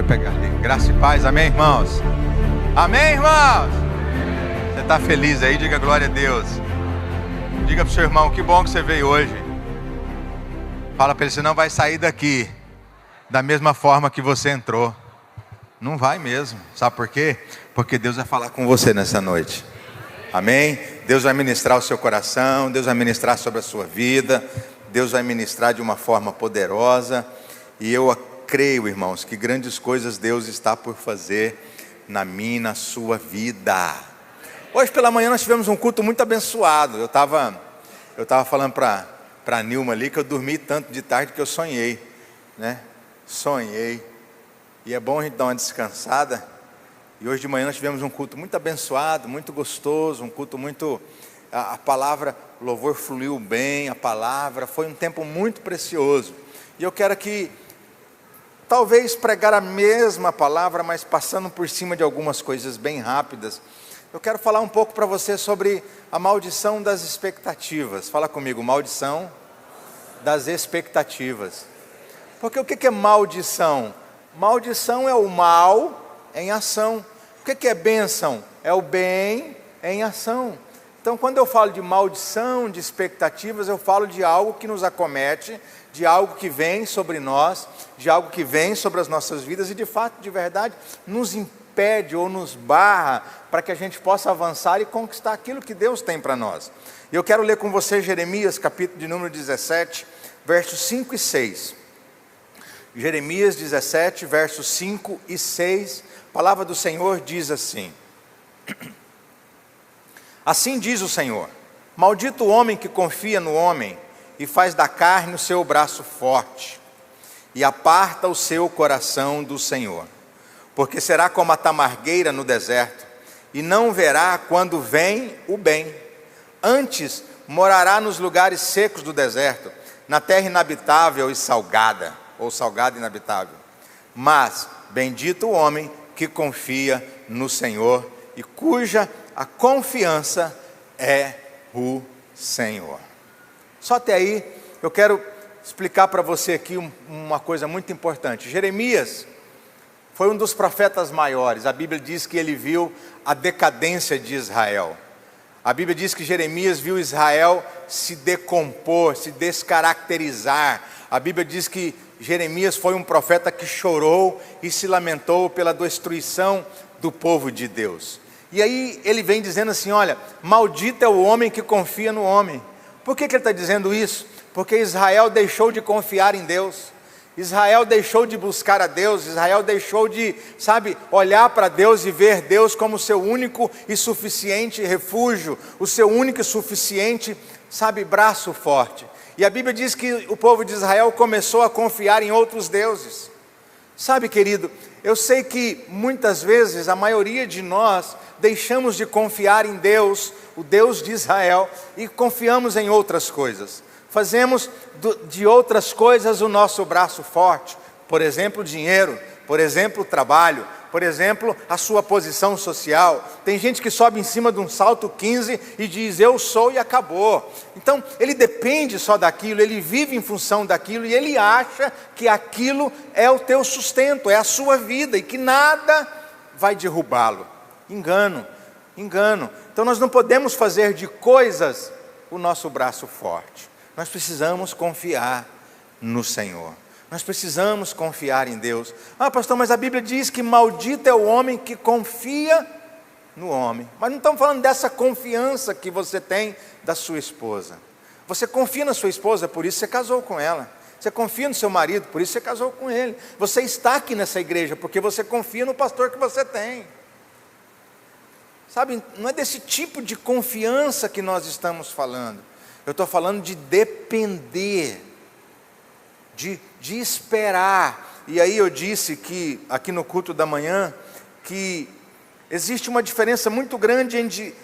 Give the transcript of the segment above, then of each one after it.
pegar ali. Graça e paz, amém, irmãos? Amém, irmãos? Você está feliz aí? Diga glória a Deus. Diga para o seu irmão, que bom que você veio hoje. Fala para ele, você não vai sair daqui da mesma forma que você entrou. Não vai mesmo, sabe por quê? Porque Deus vai falar com você nessa noite. Amém? Deus vai ministrar o seu coração, Deus vai ministrar sobre a sua vida, Deus vai ministrar de uma forma poderosa. E eu creio, irmãos, que grandes coisas Deus está por fazer na minha e na sua vida. Hoje pela manhã nós tivemos um culto muito abençoado. Eu estava falando para a Nilma ali que eu dormi tanto de tarde que eu sonhei, né? Sonhei. E é bom a gente dar uma descansada. E hoje de manhã nós tivemos um culto muito abençoado, muito gostoso, um culto muito... A palavra, o louvor fluiu bem, a palavra, foi um tempo muito precioso. E eu quero aqui, talvez pregar a mesma palavra, mas passando por cima de algumas coisas bem rápidas. Eu quero falar um pouco para você sobre a maldição das expectativas. Fala comigo, maldição das expectativas. Porque o que é maldição? Maldição é o mal em ação. O que é bênção? É o bem em ação. Então, quando eu falo de maldição, de expectativas, eu falo de algo que nos acomete, de algo que vem sobre nós, de algo que vem sobre as nossas vidas e, de fato, de verdade, nos impede ou nos barra para que a gente possa avançar e conquistar aquilo que Deus tem para nós. E eu quero ler com você Jeremias, capítulo de número 17, versos 5 e 6. Jeremias 17, versos 5 e 6, a palavra do Senhor diz assim: Assim diz o Senhor: maldito o homem que confia no homem e faz da carne o seu braço forte, e aparta o seu coração do Senhor, porque será como a tamargueira no deserto, e não verá quando vem o bem. Antes morará nos lugares secos do deserto, na terra inabitável e salgada, ou salgada e inabitável. Mas bendito o homem que confia no Senhor e cuja a confiança é o Senhor. Só até aí eu quero explicar para você aqui uma coisa muito importante. Jeremias foi um dos profetas maiores. A Bíblia diz que ele viu a decadência de Israel. A Bíblia diz que Jeremias viu Israel se decompor, se descaracterizar. A Bíblia diz que Jeremias foi um profeta que chorou e se lamentou pela destruição do povo de Deus. E aí ele vem dizendo assim, olha, maldito é o homem que confia no homem. Por que ele está dizendo isso? Porque Israel deixou de confiar em Deus. Israel deixou de buscar a Deus. Israel deixou de, olhar para Deus e ver Deus como seu único e suficiente refúgio, o seu único e suficiente, braço forte. E a Bíblia diz que o povo de Israel começou a confiar em outros deuses. Querido, eu sei que muitas vezes a maioria de nós deixamos de confiar em Deus, o Deus de Israel, e confiamos em outras coisas. Fazemos de outras coisas o nosso braço forte. Por exemplo, dinheiro, por exemplo, trabalho, por exemplo, a sua posição social. Tem gente que sobe em cima de um salto 15 e diz, eu sou e acabou. Então, ele depende só daquilo, ele vive em função daquilo e ele acha que aquilo é o teu sustento, é a sua vida e que nada vai derrubá-lo. Engano. Então, nós não podemos fazer de coisas o nosso braço forte. Nós precisamos confiar no Senhor. Nós precisamos confiar em Deus. Ah, pastor, mas a Bíblia diz que maldito é o homem que confia no homem. Mas não estamos falando dessa confiança que você tem da sua esposa. Você confia na sua esposa, por isso você casou com ela. Você confia no seu marido, por isso você casou com ele. Você está aqui nessa igreja porque você confia no pastor que você tem. Não é desse tipo de confiança que nós estamos falando. Eu estou falando de depender, de esperar. E aí eu disse que, aqui no culto da manhã, que existe uma diferença muito grande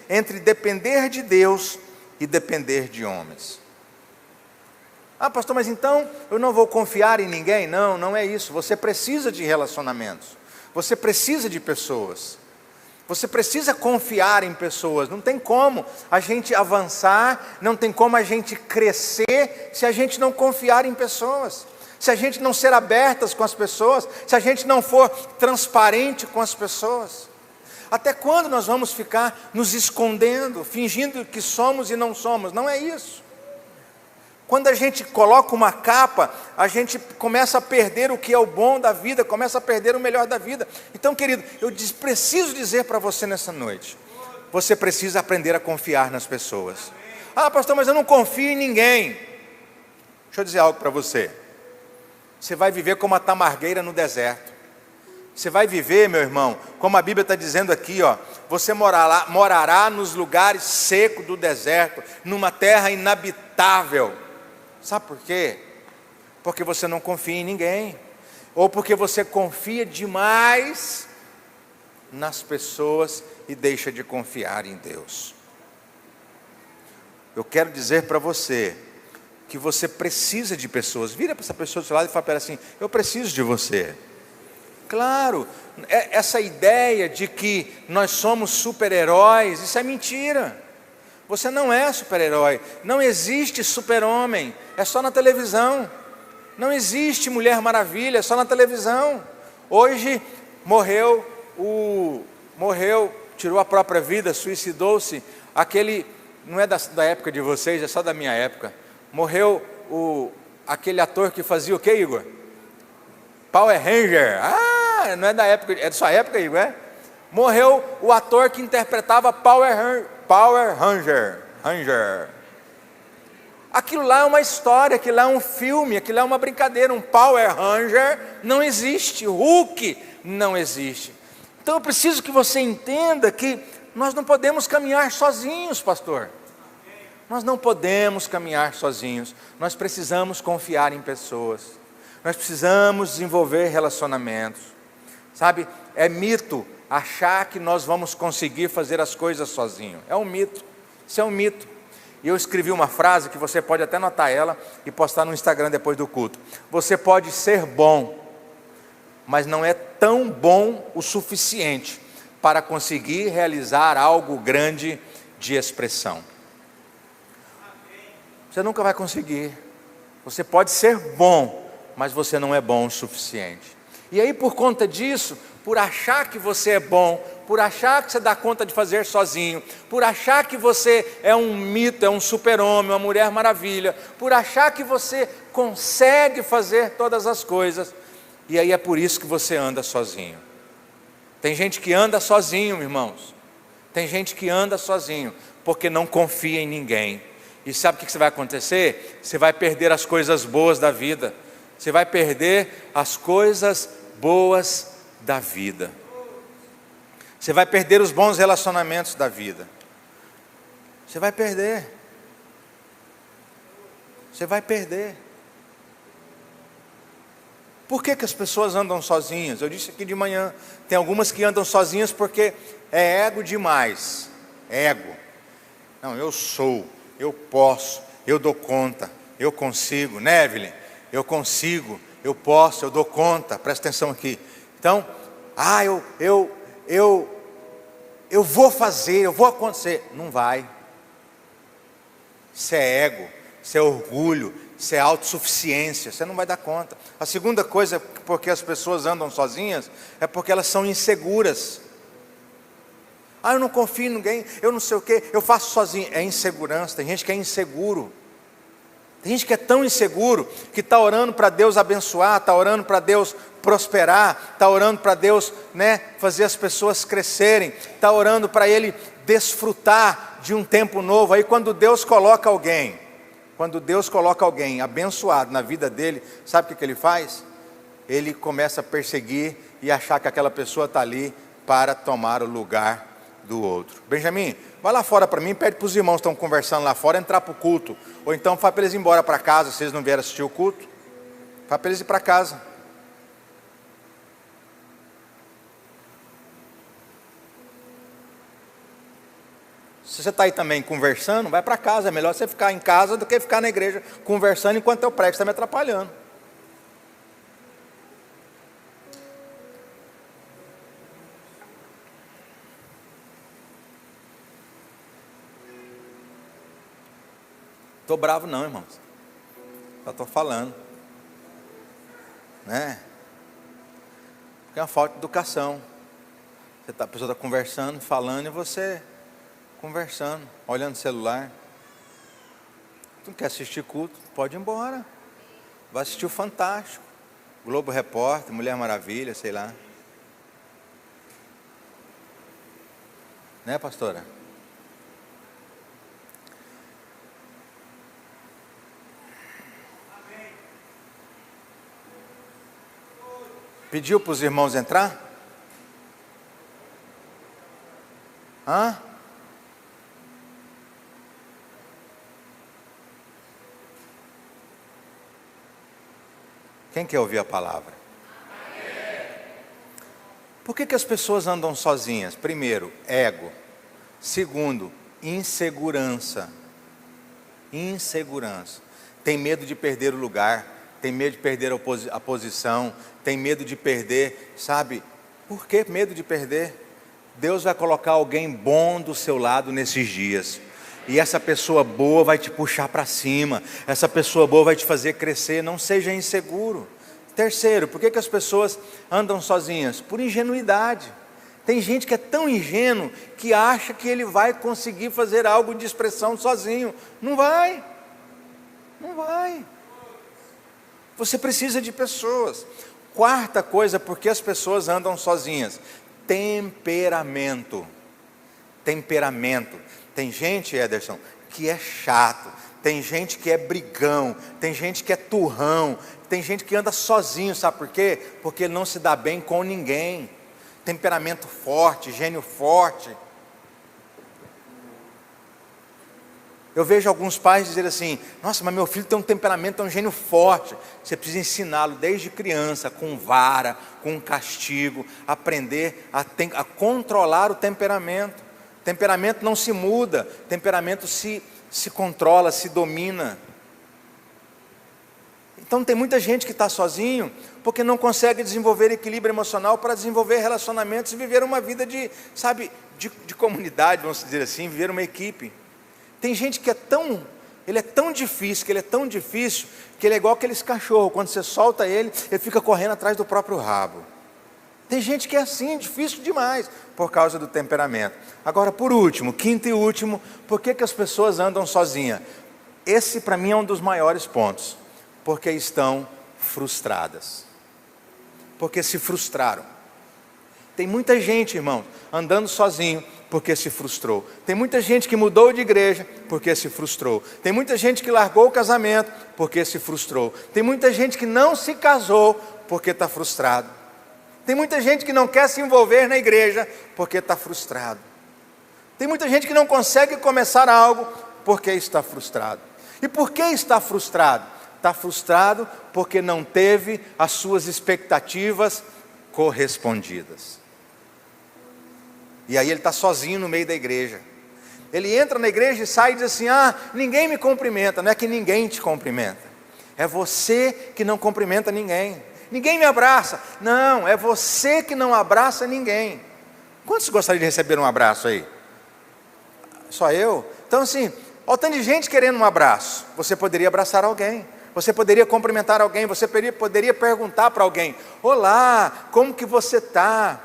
entre depender de Deus e depender de homens. Ah, pastor, mas então eu não vou confiar em ninguém? Não, não é isso. Você precisa de relacionamentos. Você precisa de pessoas. Você precisa confiar em pessoas. Não tem como a gente avançar, não tem como a gente crescer se a gente não confiar em pessoas. se a gente não ser abertas com as pessoas, se a gente não for transparente com as pessoas? Até quando nós vamos ficar nos escondendo, fingindo que somos e não somos? Não é isso. Quando a gente coloca uma capa, a gente começa a perder o que é o bom da vida, começa a perder o melhor da vida. Então, querido, eu preciso dizer para você nessa noite, você precisa aprender a confiar nas pessoas. Ah, pastor, mas eu não confio em ninguém. Deixa eu dizer algo para você. Você vai viver como a tamargueira no deserto. Você vai viver, meu irmão, como a Bíblia está dizendo aqui, ó, você morará nos lugares secos do deserto, numa terra inabitável. Sabe por quê? Porque você não confia em ninguém, ou porque você confia demais nas pessoas e deixa de confiar em Deus. Eu quero dizer para você que você precisa de pessoas. Vira para essa pessoa do seu lado e fala para ela assim: eu preciso de você. Claro, essa ideia de que nós somos super-heróis, isso é mentira. Você não é super-herói, não existe super-homem, é só na televisão. Não existe Mulher Maravilha, é só na televisão. Hoje tirou a própria vida, suicidou-se, aquele, não é da época de vocês, é só da minha época. Morreu aquele ator que fazia o quê, Igor? Power Ranger. Ah, não é da época, é da sua época, Igor, é? Morreu o ator que interpretava Power Ranger. Aquilo lá é uma história, aquilo lá é um filme, aquilo lá é uma brincadeira. Um Power Ranger não existe, Hulk não existe. Então eu preciso que você entenda que nós não podemos caminhar sozinhos, pastor. Nós não podemos caminhar sozinhos, nós precisamos confiar em pessoas, nós precisamos desenvolver relacionamentos, sabe? É mito achar que nós vamos conseguir fazer as coisas sozinhos, é um mito, isso é um mito. E eu escrevi uma frase que você pode até anotar ela e postar no Instagram depois do culto: você pode ser bom, mas não é tão bom o suficiente para conseguir realizar algo grande de expressão. Você nunca vai conseguir. Você pode ser bom, mas você não é bom o suficiente. E aí, por conta disso, por achar que você é bom, por achar que você dá conta de fazer sozinho, por achar que você é um mito, é um super-homem, uma Mulher Maravilha, por achar que você consegue fazer todas as coisas, e aí é por isso que você anda sozinho. Tem gente que anda sozinho, irmãos. Tem gente que anda sozinho porque não confia em ninguém. E sabe o que vai acontecer? Você vai perder as coisas boas da vida. Você vai perder as coisas boas da vida. Você vai perder os bons relacionamentos da vida. Você vai perder. Você vai perder. Por que as pessoas andam sozinhas? Eu disse aqui de manhã, tem algumas que andam sozinhas porque é ego demais. Ego. Não, eu sou. Eu posso, eu dou conta, eu consigo, né, Evelyn? Eu consigo, eu posso, eu dou conta. Presta atenção aqui. Então, eu vou fazer, eu vou acontecer. Não vai. Isso é ego, isso é orgulho, isso é autossuficiência. Você não vai dar conta. A segunda coisa porque as pessoas andam sozinhas é porque elas são inseguras. Eu não confio em ninguém, eu não sei o que, eu faço sozinho. É insegurança. Tem gente que é inseguro. Tem gente que é tão inseguro que está orando para Deus abençoar, está orando para Deus prosperar, está orando para Deus, fazer as pessoas crescerem, está orando para Ele desfrutar de um tempo novo. Aí quando Deus coloca alguém abençoado na vida dele, sabe o que ele faz? Ele começa a perseguir e achar que aquela pessoa está ali para tomar o lugar do outro. Benjamin, vai lá fora para mim, pede para os irmãos que estão conversando lá fora entrar para o culto, ou então fala para eles ir embora para casa, se eles não vieram assistir o culto, fala para eles ir para casa. Se você está aí também conversando, vai para casa, é melhor você ficar em casa do que ficar na igreja conversando enquanto eu prego, você está me atrapalhando. Estou bravo não, irmãos. Só estou falando. né? Porque é uma falta de educação. A pessoa está conversando, falando, e você conversando, olhando o celular. Tu não quer assistir culto? Pode ir embora. Vai assistir o Fantástico, Globo Repórter, Mulher Maravilha, sei lá. Né, pastora? Pediu para os irmãos entrar? Hã? Quem quer ouvir a palavra? Por que as pessoas andam sozinhas? Primeiro, ego. Segundo, insegurança. Insegurança. Tem medo de perder o lugar, tem medo de perder a posição, tem medo de perder, sabe? Por que medo de perder? Deus vai colocar alguém bom do seu lado nesses dias. E essa pessoa boa vai te puxar para cima. Essa pessoa boa vai te fazer crescer. Não seja inseguro. Terceiro, por que as pessoas andam sozinhas? Por ingenuidade. Tem gente que é tão ingênuo que acha que ele vai conseguir fazer algo de expressão sozinho. Não vai. Não vai. Você precisa de pessoas. Quarta coisa, por que as pessoas andam sozinhas? Temperamento. Temperamento. Tem gente, Ederson, que é chato. Tem gente que é brigão. Tem gente que é turrão. Tem gente que anda sozinho, sabe por quê? Porque ele não se dá bem com ninguém. Temperamento forte, gênio forte. Eu vejo alguns pais dizer assim: nossa, mas meu filho tem um temperamento, é um gênio forte. Você precisa ensiná-lo desde criança, com vara, com castigo, aprender a controlar o temperamento. Temperamento não se muda, temperamento se controla, se domina. Então tem muita gente que está sozinho, porque não consegue desenvolver equilíbrio emocional para desenvolver relacionamentos e viver uma vida de comunidade, vamos dizer assim, viver uma equipe. Tem gente que ele é tão difícil, que ele é igual aqueles cachorros, quando você solta ele fica correndo atrás do próprio rabo. Tem gente que é assim, difícil demais, por causa do temperamento. Agora, por último, quinto e último, por que as pessoas andam sozinhas? Esse para mim é um dos maiores pontos. Porque estão frustradas. Porque se frustraram. Tem muita gente, irmão, andando sozinho porque se frustrou. Tem muita gente que mudou de igreja porque se frustrou. Tem muita gente que largou o casamento porque se frustrou. Tem muita gente que não se casou porque está frustrado. Tem muita gente que não quer se envolver na igreja porque está frustrado. Tem muita gente que não consegue começar algo porque está frustrado. E por que está frustrado? Está frustrado porque não teve as suas expectativas correspondidas. E aí ele está sozinho no meio da igreja. Ele entra na igreja e sai e diz assim: ninguém me cumprimenta. Não é que ninguém te cumprimenta, é você que não cumprimenta ninguém. Ninguém me abraça. Não, é você que não abraça ninguém. Quantos gostariam de receber um abraço aí? Só eu? Então assim, olha o tanto de gente querendo um abraço. Você poderia abraçar alguém. Você poderia cumprimentar alguém. Você poderia perguntar para alguém: olá, como que você está?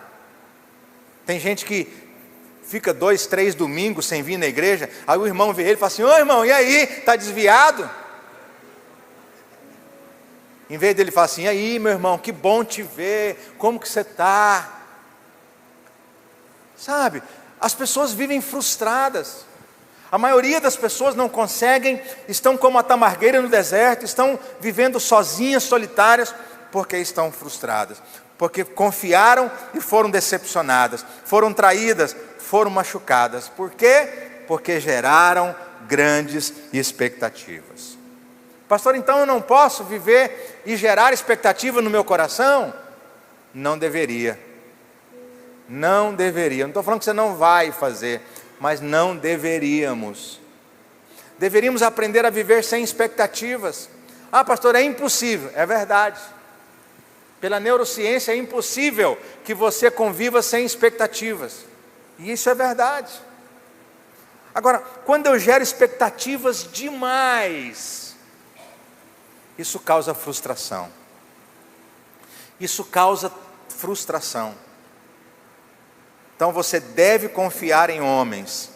Tem gente que fica 2, 3 domingos sem vir na igreja. Aí o irmão vê ele e fala assim: ô irmão, e aí, está desviado? Em vez dele falar assim: e aí meu irmão, que bom te ver, como que você está? Sabe, as pessoas vivem frustradas. A maioria das pessoas não conseguem, estão como a tamargueira no deserto, estão vivendo sozinhas, solitárias, porque estão frustradas, porque confiaram e foram decepcionadas, foram traídas, foram machucadas. Por quê? Porque geraram grandes expectativas. Pastor, então eu não posso viver e gerar expectativa no meu coração? Não deveria. Não deveria. Não estou falando que você não vai fazer, mas não deveríamos. Deveríamos aprender a viver sem expectativas. Pastor, é impossível. É verdade. Pela neurociência é impossível que você conviva sem expectativas. E isso é verdade. Agora, quando eu gero expectativas demais, isso causa frustração. Isso causa frustração. Então você deve confiar em homens,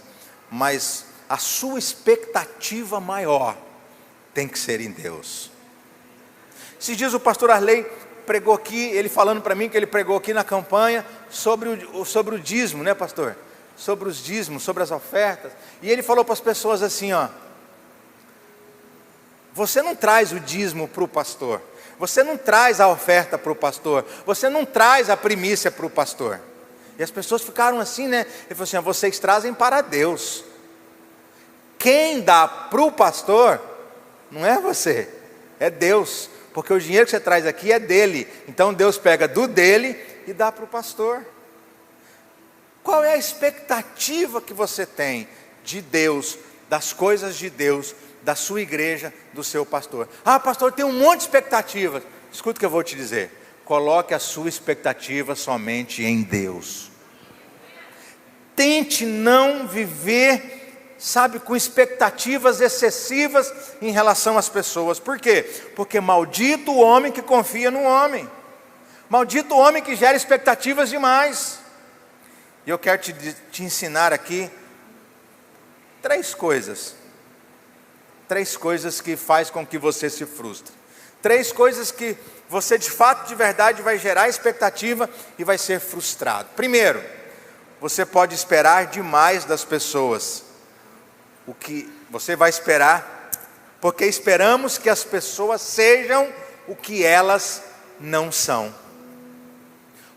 mas a sua expectativa maior tem que ser em Deus. Esses dias o pastor Arley pregou aqui, ele falando para mim que ele pregou aqui na campanha sobre o dízimo, né, pastor? Sobre os dízimos, sobre as ofertas. E ele falou para as pessoas assim, ó: você não traz o dízimo para o pastor, você não traz a oferta para o pastor, você não traz a primícia para o pastor. E as pessoas ficaram assim, né? Ele falou assim: vocês trazem para Deus. Quem dá para o pastor não é você, é Deus. Porque o dinheiro que você traz aqui é dele. Então Deus pega do dele e dá para o pastor. Qual é a expectativa que você tem de Deus, das coisas de Deus, da sua igreja, do seu pastor? Ah, pastor, tem um monte de expectativas. Escuta o que eu vou te dizer. Coloque a sua expectativa somente em Deus. Tente não viver, sabe, com expectativas excessivas em relação às pessoas. Por quê? Porque maldito o homem que confia no homem. Maldito o homem que gera expectativas demais. E eu quero te ensinar aqui três coisas que faz com que você se frustre. Três coisas que você de fato, de verdade, vai gerar expectativa e vai ser frustrado. Primeiro, você pode esperar demais das pessoas. O que você vai esperar, porque esperamos que as pessoas sejam o que elas não são.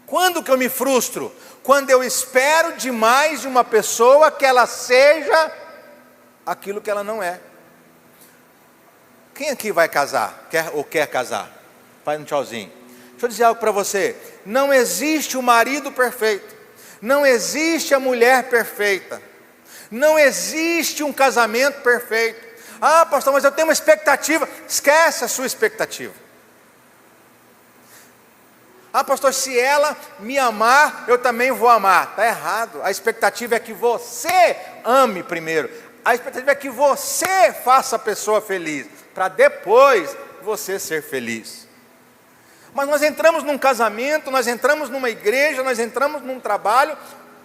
Quando que eu me frustro? Quando eu espero demais de uma pessoa que ela seja aquilo que ela não é. Quem aqui vai casar? Quer casar? Faz um tchauzinho. Deixa eu dizer algo para você. Não existe o marido perfeito. Não existe a mulher perfeita. Não existe um casamento perfeito. Ah, pastor, mas eu tenho uma expectativa. Esquece a sua expectativa. Ah, pastor, se ela me amar, eu também vou amar. Está errado. A expectativa é que você ame primeiro. A expectativa é que você faça a pessoa feliz, para depois você ser feliz. Mas nós entramos num casamento, nós entramos numa igreja, nós entramos num trabalho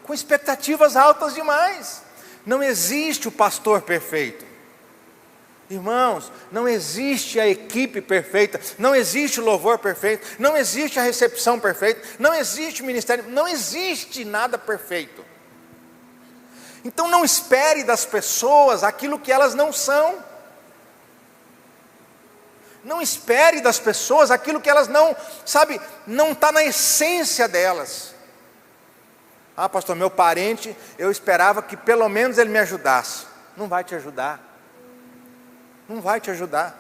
com expectativas altas demais. Não existe o pastor perfeito. Irmãos, não existe a equipe perfeita, não existe o louvor perfeito, não existe a recepção perfeita, não existe o ministério, não existe nada perfeito. Então não espere das pessoas aquilo que elas não são. Não espere das pessoas aquilo que elas não, sabe, não está na essência delas. Ah, pastor, meu parente, eu esperava que pelo menos ele me ajudasse. Não vai te ajudar. Não vai te ajudar.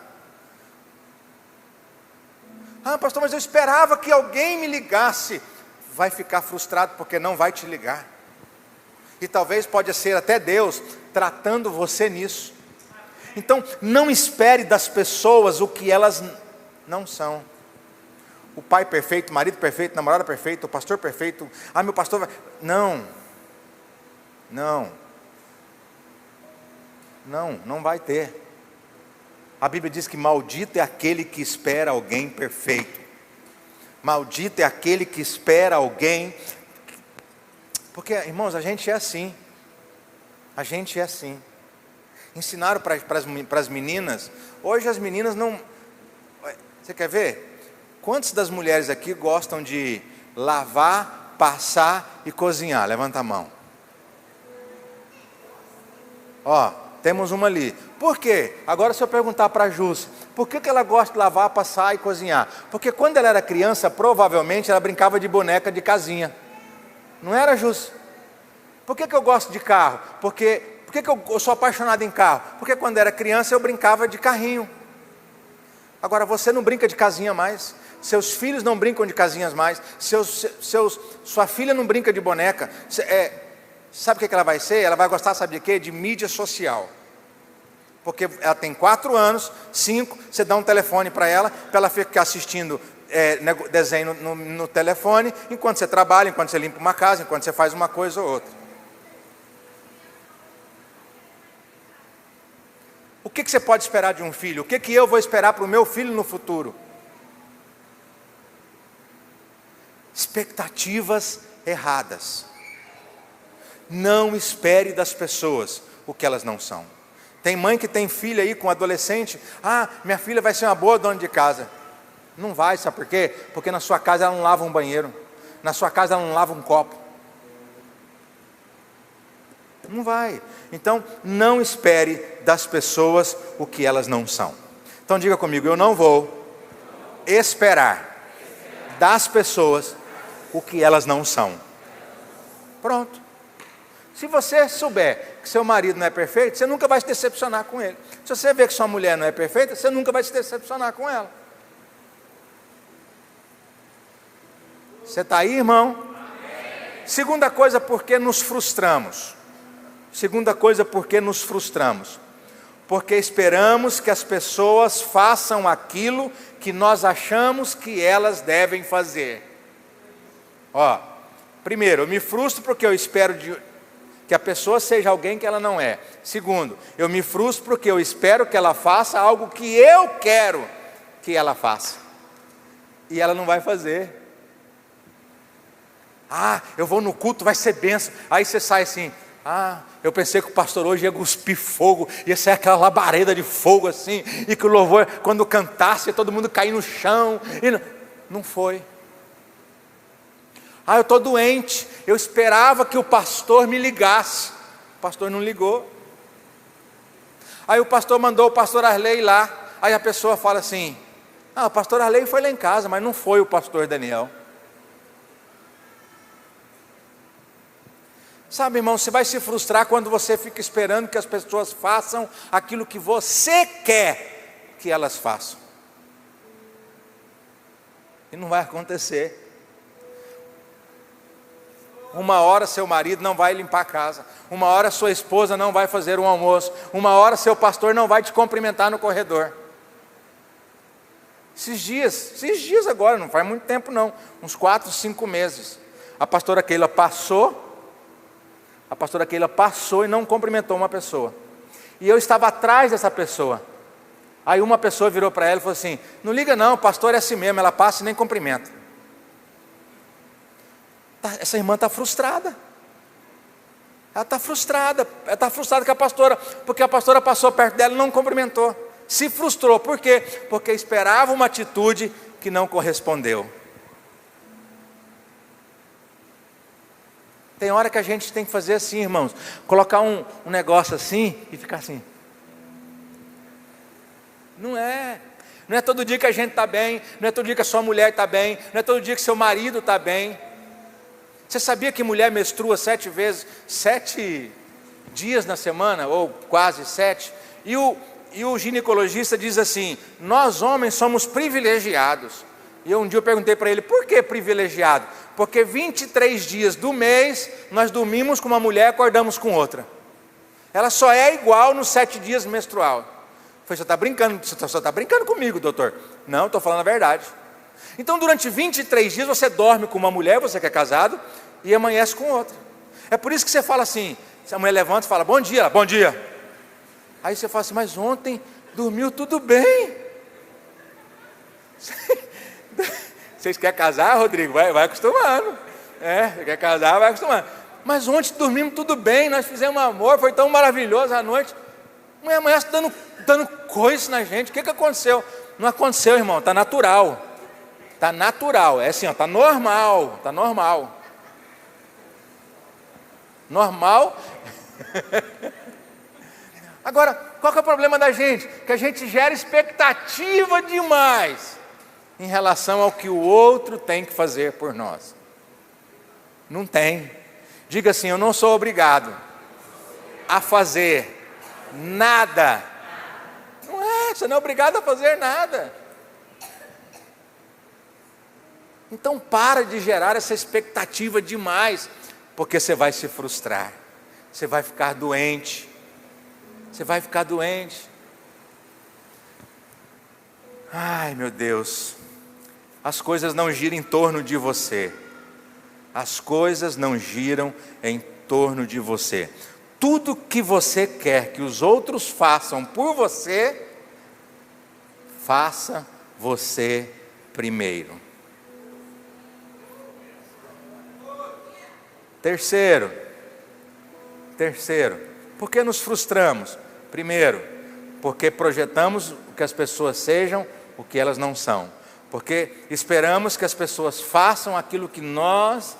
Ah, pastor, mas eu esperava que alguém me ligasse. Vai ficar frustrado porque não vai te ligar. E talvez pode ser até Deus tratando você nisso. Então, não espere das pessoas o que elas não são. O pai perfeito, o marido perfeito, a namorada perfeita, o pastor perfeito. Ah, meu pastor vai... Não vai ter. A Bíblia diz que maldito é aquele que espera alguém perfeito. Maldito é aquele que espera alguém. Porque, irmãos, a gente é assim. A gente é assim. Ensinaram para as meninas. Hoje as meninas não... Você quer ver? Quantas das mulheres aqui gostam de lavar, passar e cozinhar? Levanta a mão. Ó, temos uma ali. Por quê? Agora se eu perguntar para a Júcia, por que ela gosta de lavar, passar e cozinhar? Porque quando ela era criança, provavelmente ela brincava de boneca de casinha. Não era, Júcia? Por que eu gosto de carro? Por que eu sou apaixonado em carro? Porque quando era criança eu brincava de carrinho. Agora você não brinca de casinha mais. Seus filhos não brincam de casinhas mais. Sua filha não brinca de boneca. Sabe o que ela vai ser? Ela vai gostar, sabe de quê? De mídia social. Porque ela tem 4 anos, 5, você dá um telefone para ela ficar assistindo desenho no telefone, enquanto você trabalha, enquanto você limpa uma casa, enquanto você faz uma coisa ou outra. O que você pode esperar de um filho? O que eu vou esperar para o meu filho no futuro? Expectativas erradas. Não espere das pessoas o que elas não são. Tem mãe que tem filha aí com adolescente. Minha filha vai ser uma boa dona de casa. Não vai, sabe por quê? Porque na sua casa ela não lava um banheiro. Na sua casa ela não lava um copo. Não vai. Então, não espere das pessoas o que elas não são. Então diga comigo, eu não vou esperar das pessoas o que elas não são. Pronto. Se você souber que seu marido não é perfeito, você nunca vai se decepcionar com ele. Se você ver que sua mulher não é perfeita, você nunca vai se decepcionar com ela. Você está aí, irmão? Segunda coisa, porque nos frustramos. Segunda coisa, porque nos frustramos. Porque esperamos que as pessoas façam aquilo que nós achamos que elas devem fazer. Primeiro, eu me frustro porque eu espero que a pessoa seja alguém que ela não é. Segundo, eu me frustro porque eu espero que ela faça algo que eu quero que ela faça. E ela não vai fazer. Eu vou no culto, vai ser bênção. Aí você sai assim, eu pensei que o pastor hoje ia cuspir fogo, ia ser aquela labareda de fogo assim, e que o louvor, quando cantasse, ia todo mundo cair no chão. E não foi. Eu estou doente, eu esperava que o pastor me ligasse. O pastor não ligou. Aí o pastor mandou o pastor Arley lá. Aí a pessoa fala assim, o pastor Arley foi lá em casa, mas não foi o pastor Daniel. Sabe, irmão, você vai se frustrar quando você fica esperando que as pessoas façam aquilo que você quer que elas façam. E não vai acontecer. Uma hora seu marido não vai limpar a casa. Uma hora sua esposa não vai fazer um almoço. Uma hora seu pastor não vai te cumprimentar no corredor. Esses dias agora, não faz muito tempo não. Uns 4, 5 meses. A pastora Keila passou e não cumprimentou uma pessoa. E eu estava atrás dessa pessoa. Aí uma pessoa virou para ela e falou assim, não liga não, o pastor é assim mesmo, ela passa e nem cumprimenta. Essa irmã está frustrada. Ela está frustrada com a pastora, porque a pastora passou perto dela e não cumprimentou. Se frustrou, por quê? Porque esperava uma atitude que não correspondeu. Tem hora que a gente tem que fazer assim, irmãos, colocar um negócio assim e ficar assim. Não é todo dia que a gente está bem, não é todo dia que a sua mulher está bem, não é todo dia que seu marido está bem. Você sabia que mulher menstrua 7 dias na semana, ou quase 7? E o ginecologista diz assim, nós homens somos privilegiados. E um dia eu perguntei para ele, por que privilegiado? Porque 23 dias do mês, nós dormimos com uma mulher e acordamos com outra. Ela só é igual nos 7 dias menstrual. Eu falei, você está brincando, você está brincando comigo, doutor? Não, estou falando a verdade. Então durante 23 dias você dorme com uma mulher, você que é casado, e amanhece com outra. É por isso que você fala assim, se a mulher levanta e fala, bom dia, ela, bom dia. Aí você fala assim, mas ontem dormiu tudo bem. Vocês querem casar, Rodrigo? Vai acostumando. Você quer casar, vai acostumando. Mas ontem dormimos tudo bem, nós fizemos amor, foi tão maravilhoso a noite. Mulher amanhece dando coisa na gente. O que aconteceu? Não aconteceu, irmão, está natural. Está natural, é assim, está normal. Normal. Agora, qual que é o problema da gente? Que a gente gera expectativa demais em relação ao que o outro tem que fazer por nós. Não tem. Diga assim, eu não sou obrigado a fazer nada. Não é, você não é obrigado a fazer nada. Então para de gerar essa expectativa demais, porque você vai se frustrar, você vai ficar doente. Ai, meu Deus, as coisas não giram em torno de você. As coisas não giram em torno de você. Tudo que você quer que os outros façam por você, faça você primeiro. Terceiro, por que nos frustramos? Primeiro, porque projetamos que as pessoas sejam o que elas não são. Porque esperamos que as pessoas façam aquilo que nós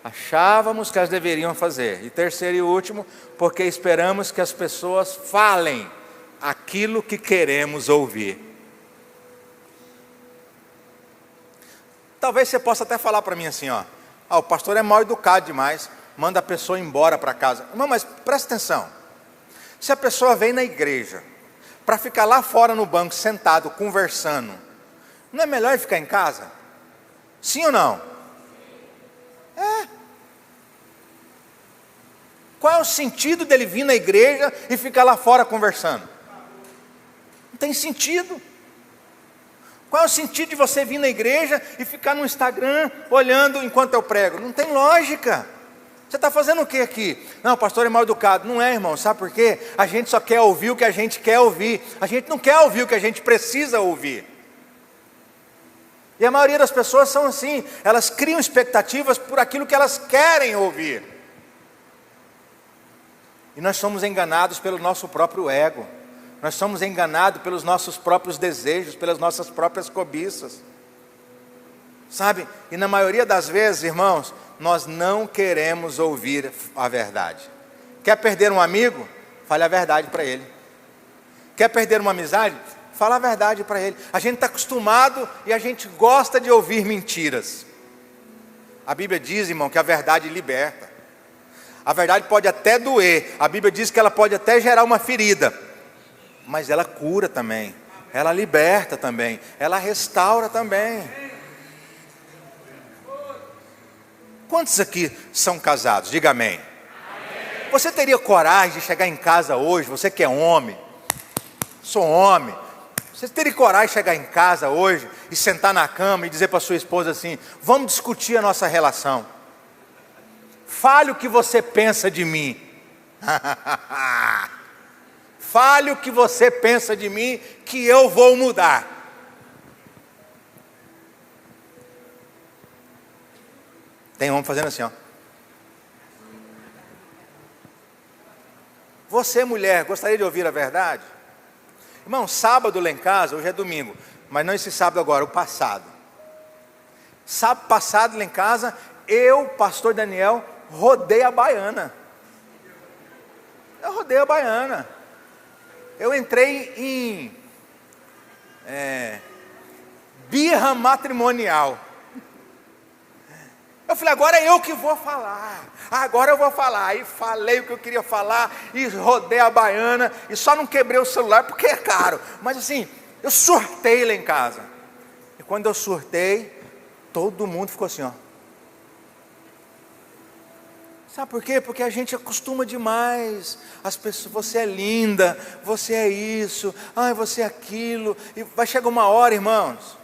achávamos que elas deveriam fazer. E terceiro e último, porque esperamos que as pessoas falem aquilo que queremos ouvir. Talvez você possa até falar para mim assim, ó, o pastor é mal educado demais, manda a pessoa embora para casa. Não, mas presta atenção, se a pessoa vem na igreja para ficar lá fora no banco, sentado, conversando, não é melhor ficar em casa? Sim ou não? É. Qual é o sentido dele vir na igreja e ficar lá fora conversando? Não tem sentido. Qual é o sentido de você vir na igreja e ficar no Instagram olhando enquanto eu prego? Não tem lógica. Você está fazendo o que aqui? Não, o pastor é mal educado. Não é, irmão, sabe por quê? A gente só quer ouvir o que a gente quer ouvir. A gente não quer ouvir o que a gente precisa ouvir. E a maioria das pessoas são assim, elas criam expectativas por aquilo que elas querem ouvir. E nós somos enganados pelo nosso próprio ego. Nós somos enganados pelos nossos próprios desejos, pelas nossas próprias cobiças. Sabe? E na maioria das vezes, irmãos, nós não queremos ouvir a verdade. Quer perder um amigo? Fale a verdade para ele. Quer perder uma amizade? Fala a verdade para ele. A gente está acostumado e a gente gosta de ouvir mentiras. A Bíblia diz, irmão, que a verdade liberta. A verdade pode até doer. A Bíblia diz que ela pode até gerar uma ferida, mas ela cura também. Ela liberta também. Ela restaura também. Quantos aqui são casados? Diga amém. Você teria coragem de chegar em casa hoje? Você que é homem, sou homem. Você teria coragem de chegar em casa hoje e sentar na cama e dizer para sua esposa assim: vamos discutir a nossa relação. Fale o que você pensa de mim. Fale o que você pensa de mim, que eu vou mudar. Tem homem fazendo assim, ó. Você, mulher, gostaria de ouvir a verdade? Irmão, sábado lá em casa, hoje é domingo, mas não esse sábado agora, o passado. Sábado passado lá em casa, eu, pastor Daniel, rodei a baiana. Eu rodei a baiana. Eu entrei em birra matrimonial. Eu falei, agora é eu que vou falar. Agora eu vou falar. Aí falei o que eu queria falar e rodei a baiana. E só não quebrei o celular porque é caro. Mas assim, eu surtei lá em casa. E quando eu surtei, todo mundo ficou assim, ó. Sabe por quê? Porque a gente acostuma demais. As pessoas, você é linda, você é isso, você é aquilo. E vai chegar uma hora, irmãos,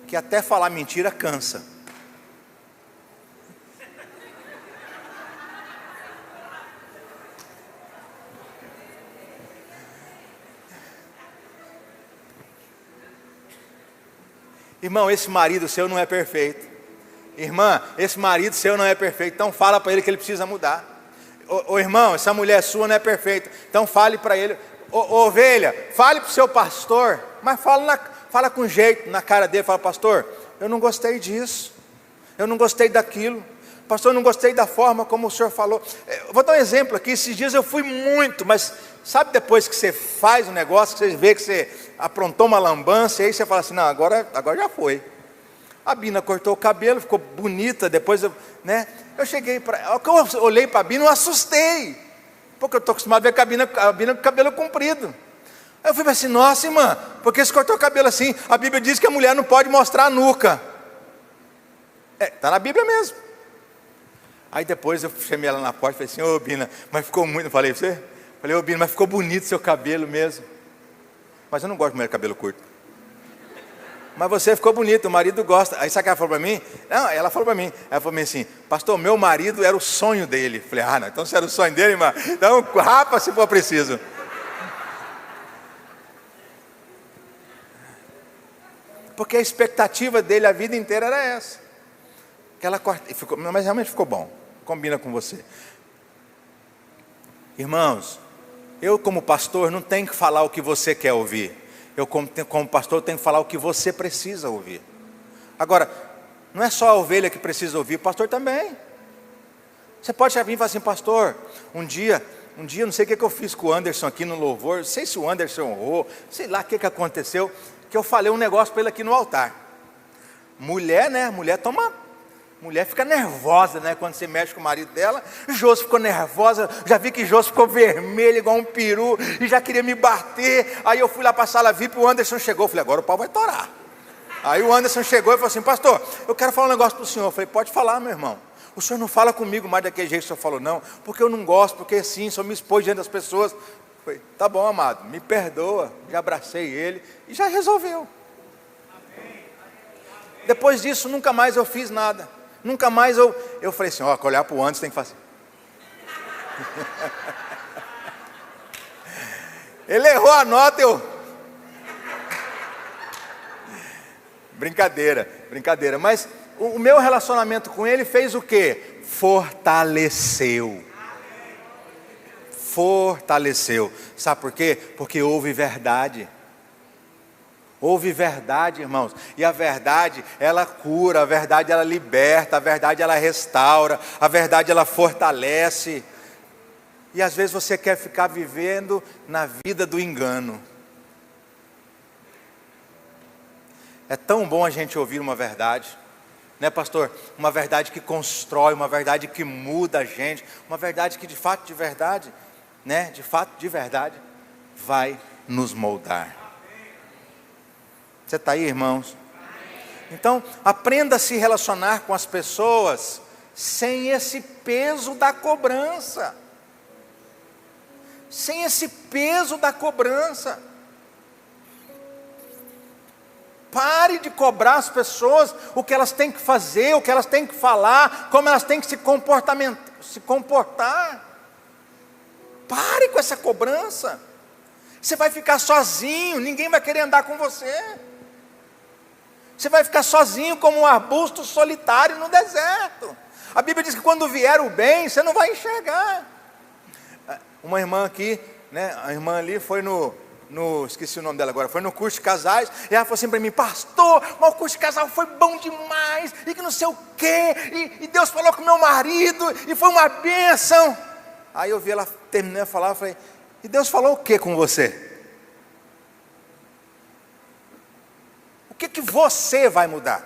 que até falar mentira cansa. Irmão, esse marido seu não é perfeito. Irmã, esse marido seu não é perfeito. Então fala para ele que ele precisa mudar. Ô irmão, essa mulher sua não é perfeita. Então fale para ele. Ô ovelha, fale para o seu pastor. Mas fala com jeito na cara dele. Fala, pastor, eu não gostei disso. Eu não gostei daquilo. Pastor, eu não gostei da forma como o senhor falou. Vou dar um exemplo aqui. Esses dias eu fui muito, mas sabe depois que você faz um negócio, que você vê que você aprontou uma lambança, e aí você fala assim, não, agora já foi. A Bina cortou o cabelo, ficou bonita, depois eu cheguei para... Quando eu olhei para a Bina, eu assustei, porque eu estou acostumado a ver a Bina com o cabelo comprido. Aí eu falei assim, nossa irmã, por que você cortou o cabelo assim? A Bíblia diz que a mulher não pode mostrar a nuca. Está na Bíblia mesmo. Aí depois eu chamei ela na porta e falei assim, ô Bina, mas ficou muito, falei para você? Falei, ô Bina, mas ficou bonito seu cabelo mesmo. Mas eu não gosto de mulher de cabelo curto. Mas você ficou bonito, o marido gosta. Aí sabe o que ela falou para mim? Não, ela falou para mim. Ela falou para mim assim, pastor, meu marido era o sonho dele. Falei, não, então se era o sonho dele, irmã, então rapa se for preciso. Porque a expectativa dele a vida inteira era essa. Que ela corta, mas realmente ficou bom. Combina com você. Irmãos, eu como pastor não tenho que falar o que você quer ouvir. Eu como pastor tenho que falar o que você precisa ouvir. Agora, não é só a ovelha que precisa ouvir, o pastor também. Você pode vir e falar assim: pastor, um dia, não sei o que eu fiz com o Anderson aqui no louvor, não sei se o Anderson honrou, sei lá o que aconteceu, que eu falei um negócio para ele aqui no altar. Mulher, né? Mulher fica nervosa, né? Quando você mexe com o marido dela. Josi ficou nervosa, já vi que Josi ficou vermelho igual um peru, e já queria me bater. Aí eu fui lá para a sala VIP, o Anderson chegou, eu falei: agora o pau vai torar. Aí o Anderson chegou e falou assim: pastor, eu quero falar um negócio para o senhor. Eu falei: pode falar, meu irmão. O senhor não fala comigo mais daquele jeito que o senhor falou, não, porque eu não gosto, porque sim, o senhor me expôs diante das pessoas. Eu falei: tá bom, amado, me perdoa. Já abracei ele e já resolveu. Depois disso, nunca mais eu fiz nada. Nunca mais eu falei assim: ó, olhar para o Anderson tem que fazer. Ele errou a nota, Brincadeira. Mas o meu relacionamento com ele fez o quê? Fortaleceu. Sabe por quê? Porque houve verdade. Houve verdade, irmãos. E a verdade, ela cura, a verdade, ela liberta, a verdade, ela restaura, a verdade, ela fortalece. E às vezes você quer ficar vivendo na vida do engano. É tão bom a gente ouvir uma verdade, né, pastor? Uma verdade que constrói, uma verdade que muda a gente, uma verdade que de fato, de verdade, né, de fato, de verdade, vai nos moldar. Você está aí, irmãos? Então, aprenda a se relacionar com as pessoas sem esse peso da cobrança. Sem esse peso da cobrança. Pare de cobrar as pessoas o que elas têm que fazer, o que elas têm que falar, como elas têm que se comportar. Pare com essa cobrança. Você vai ficar sozinho, ninguém vai querer andar com você. Você vai ficar sozinho como um arbusto solitário no deserto. A Bíblia diz que quando vier o bem, você não vai enxergar. Uma irmã aqui, né, a irmã ali foi esqueci o nome dela agora, foi no curso de casais, e ela falou assim para mim: pastor, mas o curso de casal foi bom demais, e que não sei o quê, e Deus falou com o meu marido, e foi uma bênção. Aí eu vi ela terminando de falar, eu falei: e Deus falou o que com você? O que você vai mudar?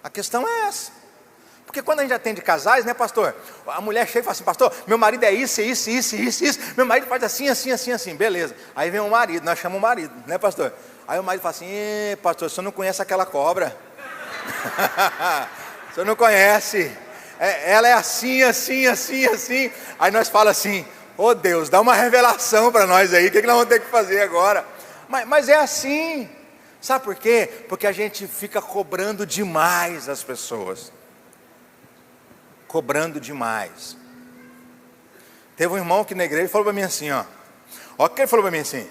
A questão é essa. Porque quando a gente atende casais, né, pastor? A mulher chega e fala assim: pastor, meu marido é isso. Meu marido faz assim. Beleza. Aí vem o marido, nós chamamos o marido, né, pastor? Aí o marido fala assim: pastor, o senhor não conhece aquela cobra. O senhor não conhece. Ela é assim. Aí nós falamos assim: ô Deus, dá uma revelação para nós aí. O que nós vamos ter que fazer agora? Mas é assim. Sabe por quê? Porque a gente fica cobrando demais as pessoas. Cobrando demais. Teve um irmão que na igreja falou para mim assim, ó o que ele falou para mim assim: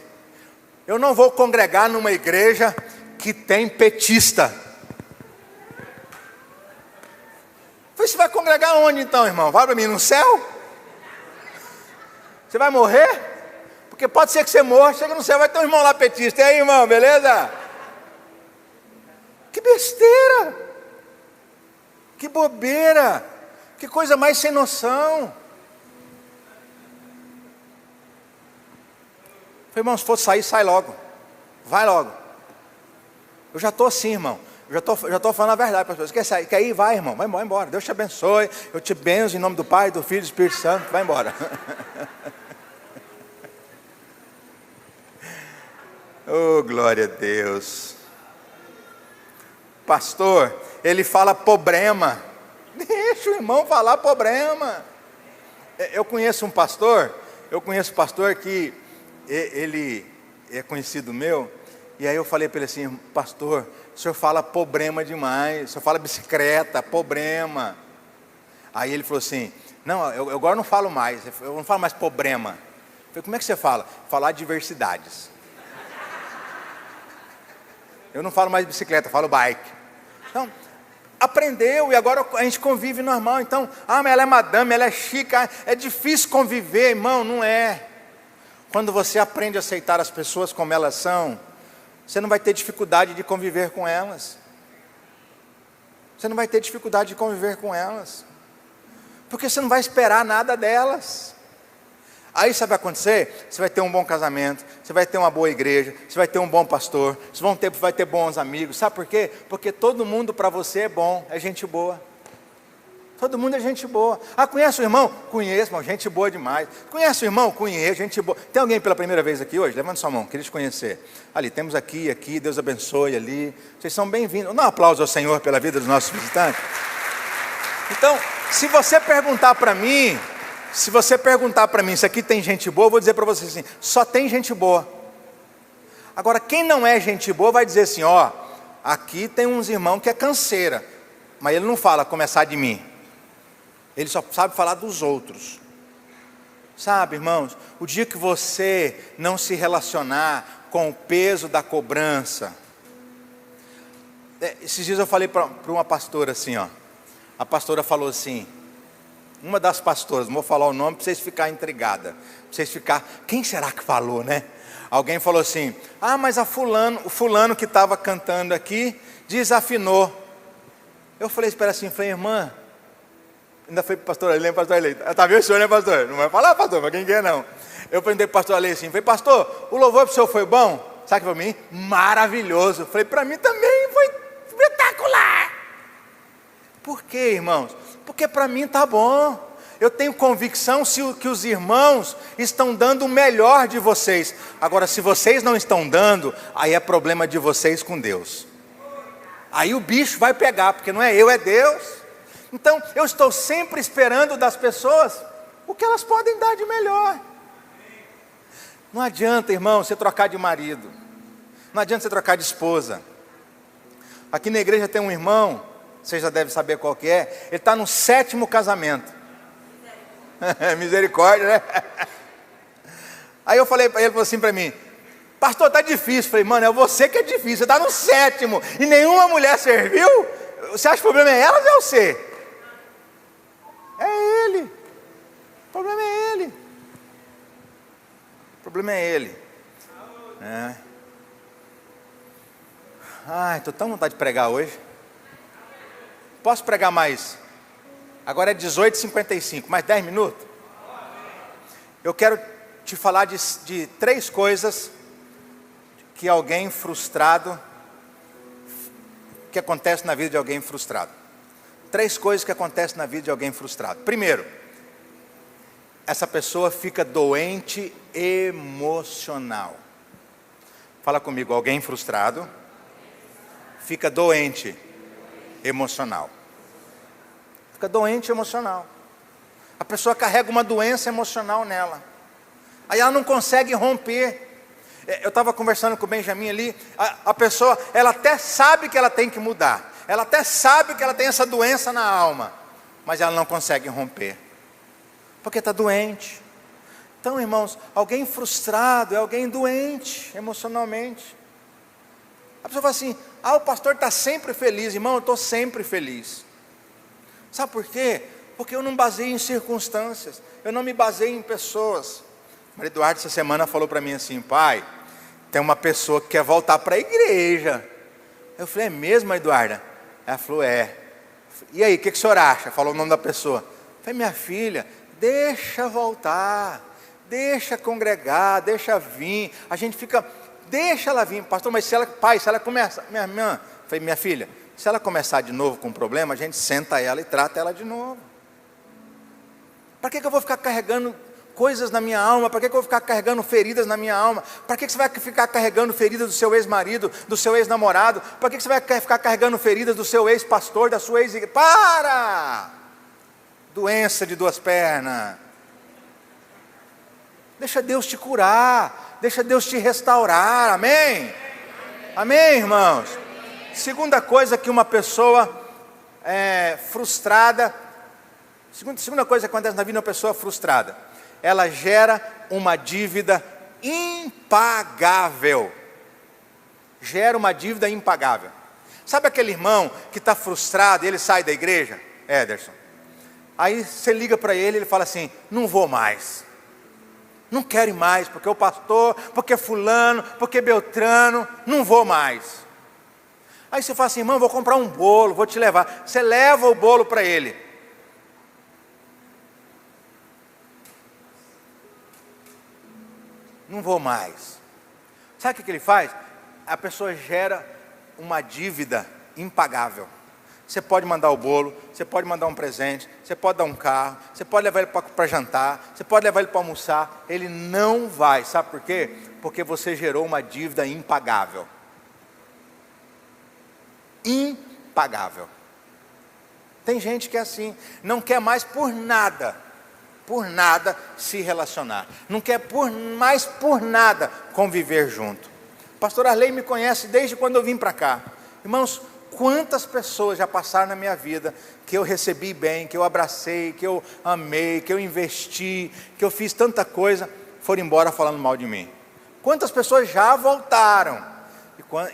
eu não vou congregar numa igreja que tem petista. Eu falei: você vai congregar onde então, irmão? Fala para mim: no céu? Você vai morrer? Porque pode ser que você morra, chega no céu, vai ter um irmão lá petista. E aí, irmão, beleza? Que besteira, que bobeira, que coisa mais sem noção. Falei: irmão, se for sair, sai logo, vai logo. Eu já estou assim, irmão, já estou falando a verdade para as pessoas. Quer sair? Quer ir? Vai, irmão, vai embora. Deus te abençoe, eu te benzo em nome do Pai, do Filho e do Espírito Santo. Vai embora. Oh, glória a Deus. Pastor, ele fala problema. Deixa o irmão falar problema. Eu conheço um pastor que ele é conhecido meu. E aí eu falei para ele assim: pastor, o senhor fala problema demais, o senhor fala bicicleta, problema. Aí ele falou assim: não, eu agora não falo mais, eu não falo mais problema. Eu falei: como é que você fala? Falar diversidades. Eu não falo mais bicicleta, eu falo bike. Então, aprendeu e agora a gente convive normal. Então, mas ela é madame, ela é chique, é difícil conviver, irmão, não é. Quando você aprende a aceitar as pessoas como elas são, você não vai ter dificuldade de conviver com elas. Você não vai ter dificuldade de conviver com elas, porque você não vai esperar nada delas. Aí sabe o que vai acontecer? Você vai ter um bom casamento, você vai ter uma boa igreja, você vai ter um bom pastor, você vai ter bons amigos. Sabe por quê? Porque todo mundo para você é bom, é gente boa. Todo mundo é gente boa. Conhece o irmão? Conheço, irmão, gente boa demais. Conhece o irmão? Conheço, gente boa. Tem alguém pela primeira vez aqui hoje? Levanta sua mão, queria te conhecer. Ali, temos aqui, Deus abençoe ali. Vocês são bem-vindos. Dá um aplauso ao Senhor pela vida dos nossos visitantes. Então, se você perguntar para mim, se aqui tem gente boa, eu vou dizer para você assim, só tem gente boa. Agora, quem não é gente boa vai dizer assim, aqui tem uns irmãos que é canseira, mas ele não fala começar de mim. Ele só sabe falar dos outros. Sabe, irmãos, o dia que você não se relacionar com o peso da cobrança. Esses dias eu falei para uma pastora assim, a pastora falou assim, uma das pastoras, não vou falar o nome para vocês ficarem intrigadas, para vocês ficarem, quem será que falou, né? Alguém falou assim, mas o fulano que estava cantando aqui, desafinou. Eu falei, espera assim, falei, irmã, ainda foi para o pastor Arley, pastor Arley, está vendo o senhor, né, pastor? Não vai falar, pastor, para quem quer não. Eu perguntei para o pastor Arley assim, falei, pastor, o louvor para o senhor foi bom? Sabe que para mim? Maravilhoso. Falei, para mim também foi espetacular. Por quê, irmãos? Porque para mim está bom. Eu tenho convicção que os irmãos estão dando o melhor de vocês. Agora, se vocês não estão dando, aí é problema de vocês com Deus. Aí o bicho vai pegar, porque não é eu, é Deus. Então, eu estou sempre esperando das pessoas o que elas podem dar de melhor. Não adianta, irmão, você trocar de marido. Não adianta você trocar de esposa. Aqui na igreja tem um irmão, você já deve saber qual que é. Ele está no 7º casamento. Misericórdia, né? Aí eu falei para ele, falou assim para mim, pastor, está difícil. Falei, mano, é você que é difícil. Você está no 7º e nenhuma mulher serviu. Você acha que o problema é elas ou é você? É ele. O problema é ele. O problema é ele. Estou tão vontade de pregar hoje. Posso pregar mais? Agora é 18h55, mais 10 minutos? Eu quero te falar de 3 coisas que alguém frustrado, que acontece na vida de alguém frustrado. 3 coisas que acontecem na vida de alguém frustrado. Primeiro, essa pessoa fica doente emocional. Fala comigo, alguém frustrado fica doente emocional. Fica doente emocional. A pessoa carrega uma doença emocional nela. Aí ela não consegue romper. Eu estava conversando com o Benjamin ali. A pessoa, ela até sabe que ela tem que mudar. Ela até sabe que ela tem essa doença na alma. Mas ela não consegue romper. Porque está doente. Então, irmãos, alguém frustrado é alguém doente emocionalmente. A pessoa fala assim, o pastor está sempre feliz. Irmão, eu estou sempre feliz. Sabe por quê? Porque eu não baseio em circunstâncias, eu não me baseio em pessoas. O Maria Eduardo essa semana falou para mim assim, pai, tem uma pessoa que quer voltar para a igreja. Eu falei, é mesmo, Eduarda? Ela falou, é. E aí, o que o senhor acha? Falou o nome da pessoa. Eu falei, minha filha, deixa voltar, deixa congregar, deixa vir. A gente fica, deixa ela vir. Pastor, mas se ela começa, minha irmã, eu falei, minha filha, se ela começar de novo com um problema, a gente senta ela e trata ela de novo. Para que eu vou ficar carregando coisas na minha alma? Para que eu vou ficar carregando feridas na minha alma? Para que você vai ficar carregando feridas do seu ex-marido, do seu ex-namorado? Para que você vai ficar carregando feridas do seu ex-pastor, da sua ex-igreja? Para! Doença de 2 pernas. Deixa Deus te curar, deixa Deus te restaurar, amém? Amém, irmãos? Segunda coisa que uma pessoa frustrada, segunda coisa que acontece na vida de uma pessoa frustrada, ela gera uma dívida impagável. Gera uma dívida impagável. Sabe aquele irmão que está frustrado e ele sai da igreja? Ederson. Aí você liga para ele e ele fala assim: não vou mais. Não quero ir mais, porque o pastor, porque fulano, porque Beltrano, não vou mais. Aí você fala assim: irmão, vou comprar um bolo, vou te levar. Você leva o bolo para ele. Não vou mais. Sabe o que ele faz? A pessoa gera uma dívida impagável. Você pode mandar o bolo, você pode mandar um presente, você pode dar um carro, você pode levar ele para jantar, você pode levar ele para almoçar. Ele não vai, sabe por quê? Porque você gerou uma dívida impagável. Impagável. Tem gente que é assim, não quer mais por nada se relacionar, não quer mais por nada conviver junto. Pastor Arley me conhece desde quando eu vim para cá. Irmãos, quantas pessoas já passaram na minha vida que eu recebi bem, que eu abracei, que eu amei, que eu investi, que eu fiz tanta coisa, foram embora falando mal de mim. Quantas pessoas já voltaram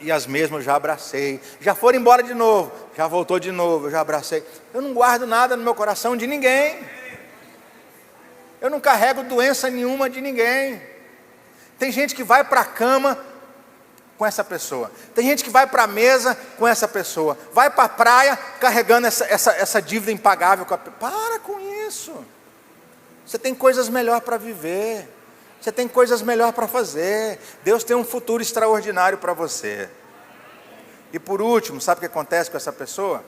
e as mesmas eu já abracei, já foram embora de novo, já voltou de novo, eu já abracei. Eu não guardo nada no meu coração de ninguém. Eu não carrego doença nenhuma de ninguém. Tem gente que vai para a cama com essa pessoa, tem gente que vai para a mesa com essa pessoa, vai para a praia carregando essa dívida impagável com a... Para com isso. Você tem coisas melhores para viver, você tem coisas melhores para fazer. Deus tem um futuro extraordinário para você. E por último, sabe o que acontece com essa pessoa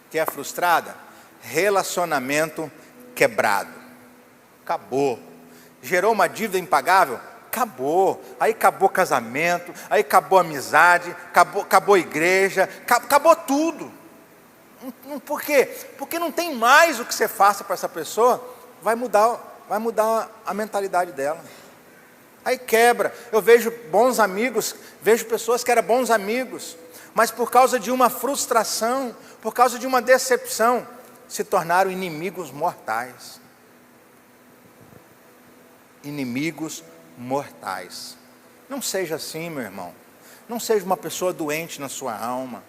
que é frustrada? Relacionamento quebrado. Acabou. Gerou uma dívida impagável? Acabou. Aí acabou casamento, aí acabou amizade, acabou igreja, acabou tudo. Por quê? Porque não tem mais o que você faça para essa pessoa, vai mudar a mentalidade dela. Aí quebra. Eu vejo bons amigos, vejo pessoas que eram bons amigos, mas por causa de uma frustração, por causa de uma decepção, se tornaram inimigos mortais. Inimigos mortais. Não seja assim, meu irmão. Não seja uma pessoa doente na sua alma.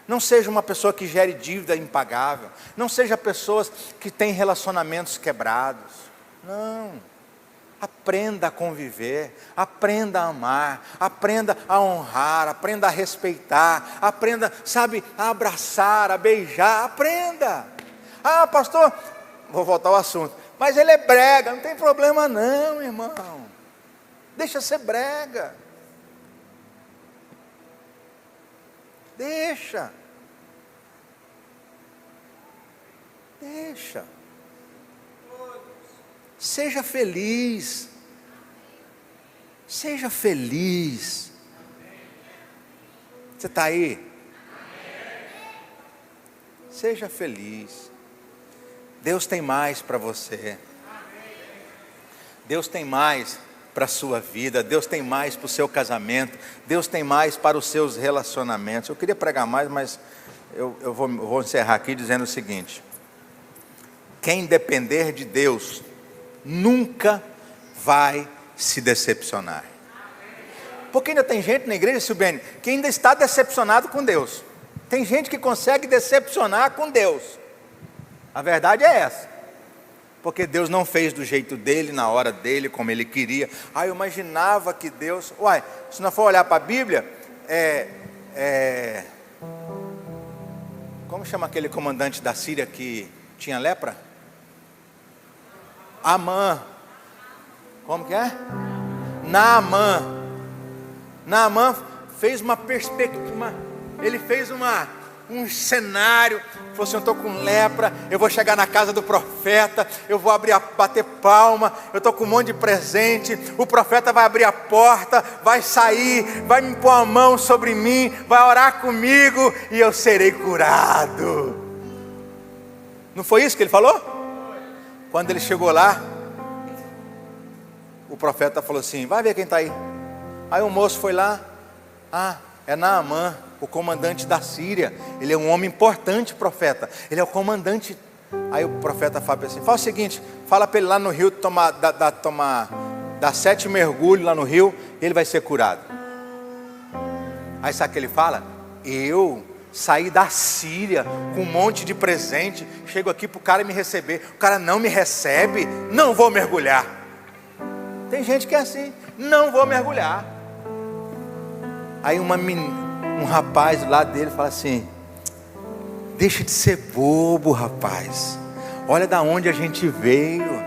Não seja uma pessoa que gere dívida impagável. Não seja pessoas que têm relacionamentos quebrados. Não. Aprenda a conviver, aprenda a amar, aprenda a honrar, aprenda a respeitar, aprenda, sabe, a abraçar, a beijar, aprenda. Ah, pastor, vou voltar ao assunto, mas ele é brega, não tem problema não, irmão. Deixa ser brega. Deixa. Seja feliz. Seja feliz. Você está aí? Seja feliz. Deus tem mais para você. Deus tem mais para a sua vida. Deus tem mais para o seu casamento. Deus tem mais para os seus relacionamentos. Eu queria pregar mais, mas eu vou encerrar aqui dizendo o seguinte: quem depender de Deus nunca vai se decepcionar. Porque ainda tem gente na igreja, Silbene, que ainda está decepcionado com Deus. Tem gente que consegue decepcionar com Deus. A verdade é essa. Porque Deus não fez do jeito dele, na hora dele, como ele queria. Eu imaginava que Deus... se não for olhar para a Bíblia, como chama aquele comandante da Síria que tinha lepra? Amã. Como que é? Naamã fez uma perspectiva, ele fez um cenário, falou assim: eu estou com lepra, eu vou chegar na casa do profeta, eu vou bater palma, eu estou com um monte de presente, o profeta vai abrir a porta, vai sair, vai me pôr a mão sobre mim, vai orar comigo e eu serei curado. Não foi isso que ele falou? Quando ele chegou lá, o profeta falou assim: vai ver quem está aí. Aí o moço foi lá, é Naamã, o comandante da Síria. Ele é um homem importante, profeta, ele é o comandante. Aí o profeta fala assim: fala o seguinte, fala para ele lá no rio dar 7 mergulhos lá no rio, e ele vai ser curado. Aí sabe o que ele fala? saí da Síria com um monte de presente, chego aqui para o cara me receber, o cara não me recebe, não vou mergulhar. Tem gente que é assim, não vou mergulhar. Aí um rapaz do lado dele fala assim: deixa de ser bobo, rapaz, olha da onde a gente veio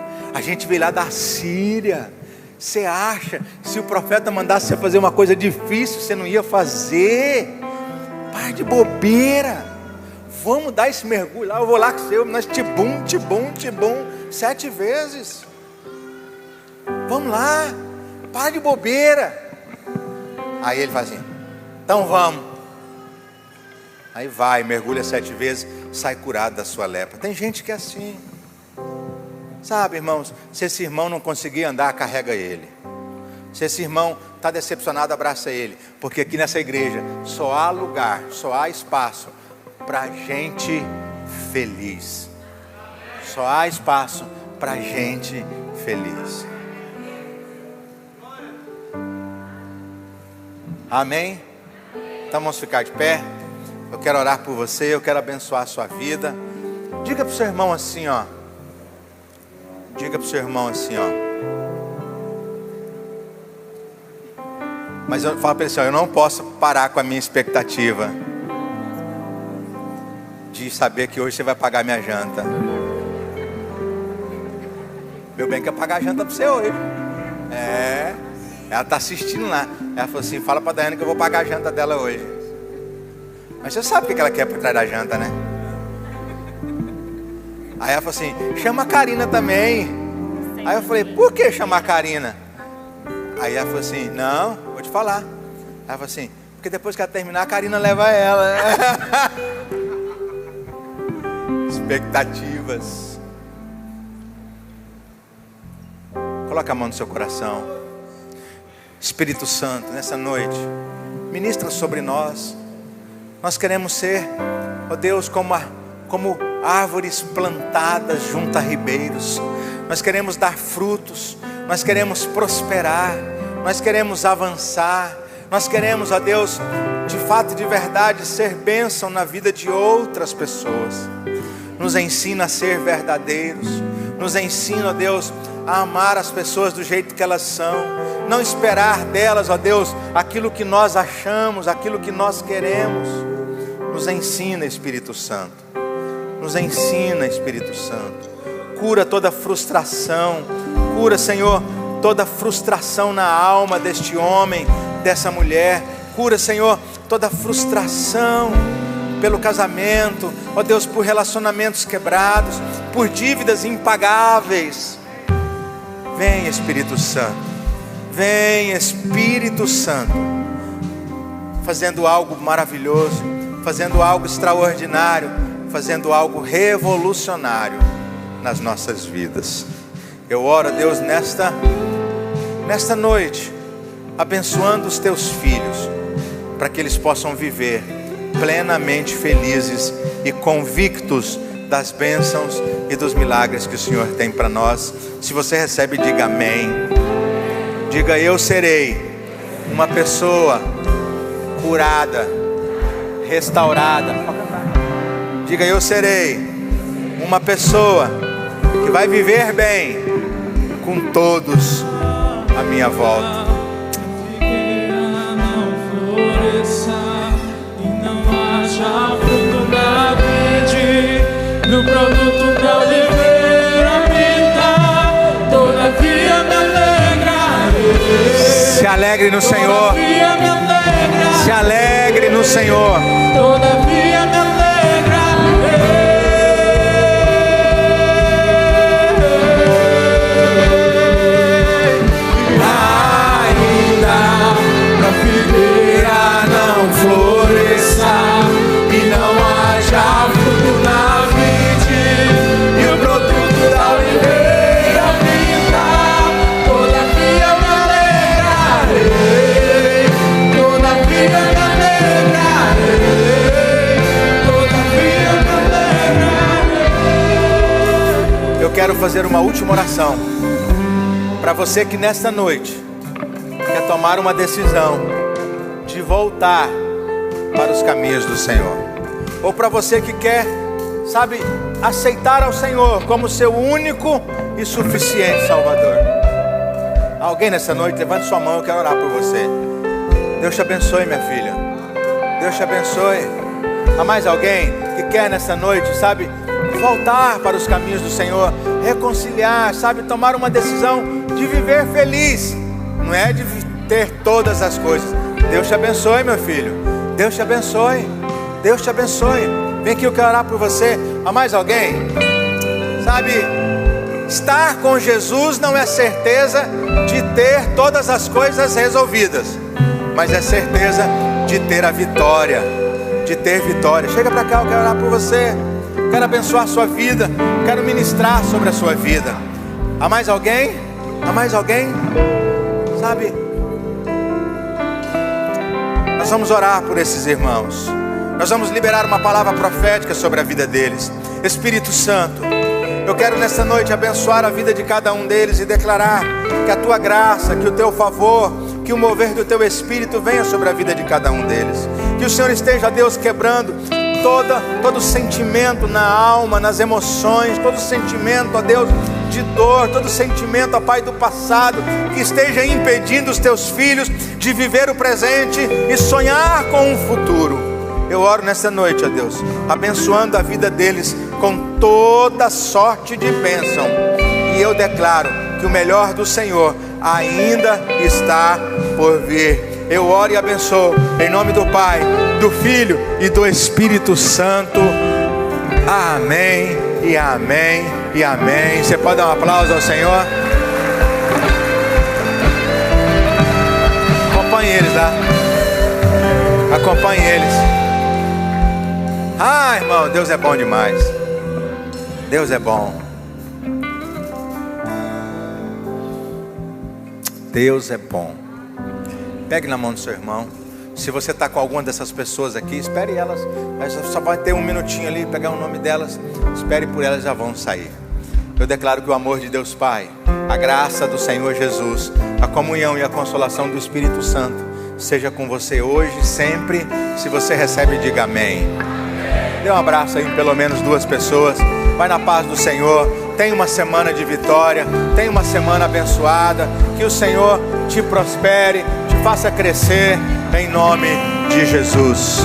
lá da Síria. Você acha, se o profeta mandasse você fazer uma coisa difícil, você não ia fazer? Para de bobeira, vamos dar esse mergulho lá, eu vou lá com você, nós tibum, 7 vezes. Vamos lá, para de bobeira. Aí ele fala assim: então vamos. Aí vai, mergulha 7 vezes, sai curado da sua lepra. Tem gente que é assim. Sabe, irmãos, se esse irmão não conseguir andar, carrega ele. Se esse irmão está decepcionado, abraça ele. Porque aqui nessa igreja só há lugar, só há espaço para gente feliz. Só há espaço para gente feliz. Amém? Então vamos ficar de pé. Eu quero orar por você, eu quero abençoar a sua vida. Diga para o seu irmão assim, ó. Diga para o seu irmão assim, ó. Mas eu falo para ele assim, ó, eu não posso parar com a minha expectativa de saber que hoje você vai pagar minha janta. Meu bem quer pagar a janta para você hoje. Ela está assistindo lá. Ela falou assim: fala para a Daiane que eu vou pagar a janta dela hoje. Mas você sabe o que ela quer por trás da janta, né? Aí ela falou assim: chama a Karina também. Aí eu falei: por que chamar a Karina? Aí ela falou assim: não, vou te falar. Aí ela falou assim: porque depois que ela terminar, a Karina leva ela. Expectativas. Coloca a mão no seu coração. Espírito Santo, nessa noite, ministra sobre nós. Nós queremos ser, ó Deus, como árvores plantadas junto a ribeiros. Nós queremos dar frutos, nós queremos prosperar, nós queremos avançar, nós queremos, ó Deus, de fato e de verdade, ser bênção na vida de outras pessoas. Nos ensina a ser verdadeiros, nos ensina, ó Deus, a amar as pessoas do jeito que elas são, não esperar delas, ó Deus, aquilo que nós achamos, aquilo que nós queremos. Nos ensina, Espírito Santo, nos ensina, Espírito Santo. Cura toda frustração, cura, Senhor, toda frustração na alma deste homem, dessa mulher. Cura, Senhor, toda frustração pelo casamento, ó Deus, por relacionamentos quebrados, por dívidas impagáveis. Vem, Espírito Santo, vem, Espírito Santo, fazendo algo maravilhoso, fazendo algo extraordinário, fazendo algo revolucionário nas nossas vidas. Eu oro, Deus, nesta noite, abençoando os teus filhos, para que eles possam viver plenamente felizes e convictos das bênçãos e dos milagres que o Senhor tem para nós. Se você recebe, diga amém. Diga: eu serei uma pessoa curada, restaurada. Diga: eu serei uma pessoa que vai viver bem com todos à minha volta. No produto da oliveira me dá, todavia me alegrarei. Se alegre no Senhor. Se alegre no Senhor. Todavia me alegrarei. Ainda a figueira não floresça e não haja fruto na vide, e o produto da oliveira me dá, todavia me alegrarei, todavia me alegrarei, todavia me alegrarei. Eu quero fazer uma última oração para você que nesta noite quer tomar uma decisão de voltar para os caminhos do Senhor. ou para você que quer, sabe, aceitar ao Senhor como seu único e suficiente Salvador. Alguém nessa noite, levante sua mão, eu quero orar por você. Deus te abençoe, minha filha. Deus te abençoe. Há mais alguém que quer nessa noite, sabe, voltar para os caminhos do Senhor, reconciliar, sabe, tomar uma decisão de viver feliz, não é de ter todas as coisas. Deus te abençoe, meu filho. Deus te abençoe. Deus te abençoe. Vem aqui, eu quero orar por você. Há mais alguém? Sabe, estar com Jesus não é certeza de ter todas as coisas resolvidas, mas é certeza de ter a vitória, de ter vitória. Chega para cá, eu quero orar por você. Quero abençoar a sua vida, quero ministrar sobre a sua vida. Há mais alguém? Há mais alguém? Sabe, nós vamos orar por esses irmãos. Nós vamos liberar uma palavra profética sobre a vida deles. Espírito Santo, eu quero nessa noite abençoar a vida de cada um deles e declarar que a tua graça, que o teu favor, que o mover do teu Espírito venha sobre a vida de cada um deles. Que o Senhor esteja, Deus, quebrando todo sentimento na alma, nas emoções, todo sentimento, ó Deus, de dor, todo sentimento, ó Pai, do passado, que esteja impedindo os teus filhos de viver o presente e sonhar com um futuro. Eu oro nessa noite, ó Deus, abençoando a vida deles com toda sorte de bênção, e eu declaro que o melhor do Senhor ainda está por vir. Eu oro e abençoo em nome do Pai, do Filho e do Espírito Santo. Amém e amém e amém. Você pode dar um aplauso ao Senhor? Acompanhe eles, tá? Acompanhe eles. Ah, irmão, Deus é bom demais. Deus é bom. Deus é bom. Pegue na mão do seu irmão. Se você está com alguma dessas pessoas aqui, espere elas. Mas só vai ter um minutinho ali, pegar o nome delas. Espere por elas, já vão sair. Eu declaro que o amor de Deus Pai, a graça do Senhor Jesus, a comunhão e a consolação do Espírito Santo seja com você hoje, sempre. Se você recebe, diga amém. Dê um abraço aí em pelo menos 2 pessoas. Vai na paz do Senhor. Tenha uma semana de vitória. Tenha uma semana abençoada. Que o Senhor te prospere, te faça crescer, em nome de Jesus.